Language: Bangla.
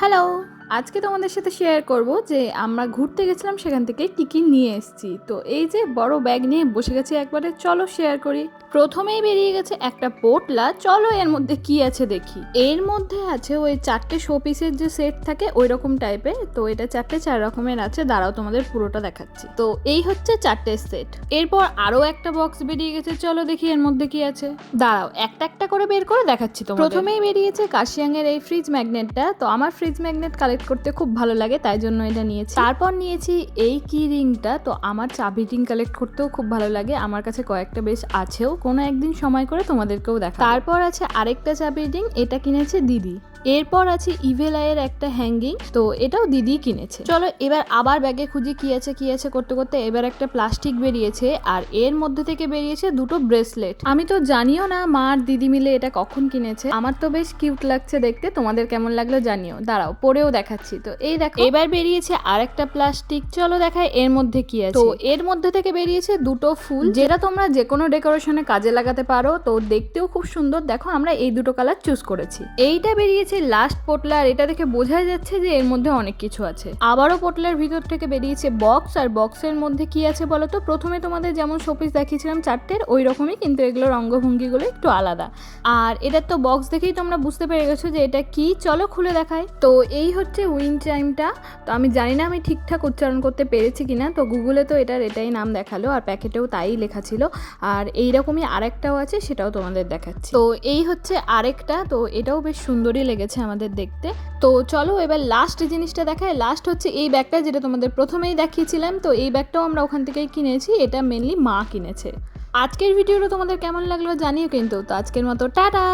হ্যালো, আজকে তোমাদের সাথে শেয়ার করব যে আমরা ঘুরতে গেছিলাম, সেখান থেকে কী কী নিয়ে এসেছি। তো এই যে বড় ব্যাগ নিয়ে বসে গেছি একবারে, চলো শেয়ার করি। প্রথমেই বেরিয়ে গেছে একটা পোটলা, চলো এর মধ্যে কি আছে দেখি। এর মধ্যে আছে ওই 4টে শোপিসের যে সেট থাকে ওই রকম টাইপের। তো এটা 4 রকমের আছে, দাঁড়াও তোমাদের পুরোটা দেখাচ্ছি। তো এই হচ্ছে 4টে সেট। এরপর আরও একটা বক্স বেরিয়ে গেছে, চলো দেখি এর মধ্যে কি আছে। দাঁড়াও একটা একটা করে বের করে দেখাচ্ছি তোমাদের। প্রথমেই বেরিয়েছে কাশিয়াংয়ের এই ফ্রিজ ম্যাগনেটটা। তো আমার ফ্রিজ ম্যাগনেট কালেক্ট করতে খুব ভালো লাগে, তাই জন্য এটা নিয়েছি। তারপর নিয়েছি এই কি রিংটা। তো আমার চাবি রিং কালেক্ট করতেও খুব ভালো লাগে, আমার কাছে কয়েকটা বেশ আছেও, কোনো একদিন সময় করে তোমাদেরকেও দেখা। তারপর আছে আরেকটা চাবি রিং, এটা কিনেছে দিদি। এরপর আছে ইভেলাইয়ের একটা হ্যাঙ্গিং, তো এটাও দিদি কিনেছে। চলো এবার আবার ব্যাগে খুঁজি কি আছে করতে করতে এবার একটা প্লাস্টিক বেরিয়েছে, আর এর মধ্যে থেকে বেরিয়েছে দুটো ব্রেসলেট। আমি তো জানিও না মা আর দিদি মিলে এটা কখন কিনেছে। আমার তো বেশ কিউট লাগছে দেখতে, তোমাদের কেমন লাগলো জানিও। দাঁড়াও পরেও দেখাচ্ছি। তো এই দেখো এবার বেরিয়েছে আরেকটা প্লাস্টিক, চলো দেখাই এর মধ্যে কি আছে। তো এর মধ্যে থেকে বেরিয়েছে দুটো ফুল, যেটা তোমরা যে কোনো ডেকোরেশনে কাজে লাগাতে পারো। তো দেখতেও খুব সুন্দর, দেখো আমরা এই দুটো কালার চুজ করেছি। এইটা বেরিয়েছে লাস্ট পোটলা, আর এটা দেখে বোঝাই যাচ্ছে যে এর মধ্যে অনেক কিছু আছে। আবারও পোটলার ভিতর থেকে বেরিয়েছে বক্স, আর বক্সের মধ্যে কি আছে বলো তো। প্রথমে তোমাদের যেমন শোপিস দেখিয়েছিলাম 4টের, ওই রকমই, কিন্তু এগুলোর অঙ্গভঙ্গিগুলো একটু আলাদা। আর এটার তো বক্স দেখেই তোমরা বুঝতে পেরে গেছো যে এটা কি, চলো খুলে দেখাই। তো এই হচ্ছে উইন্ড চাইমটা। তো আমি জানি না আমি ঠিকঠাক উচ্চারণ করতে পেরেছি কিনা, তো গুগলে তো এটাই নাম দেখালো, আর প্যাকেটেও তাই লেখা ছিল। আর এইরকমই আরেকটাও আছে, সেটাও তোমাদের দেখাচ্ছি। তো এই হচ্ছে আরেকটা, তো এটাও বেশ সুন্দরই লেগেছে আমাদের দেখতে। তো চলো এবার লাস্ট জিনিসটা দেখায়। লাস্ট হচ্ছে এই ব্যাগটা, যেটা তোমাদের প্রথমেই দেখিয়েছিলাম। তো এই ব্যাগটাও আমরা ওখান থেকেই কিনেছি, এটা মেনলি মা কিনেছে। আজকের ভিডিওটা তোমাদের কেমন লাগলো জানিও কিন্তু। তো আজকের মতো টাটা।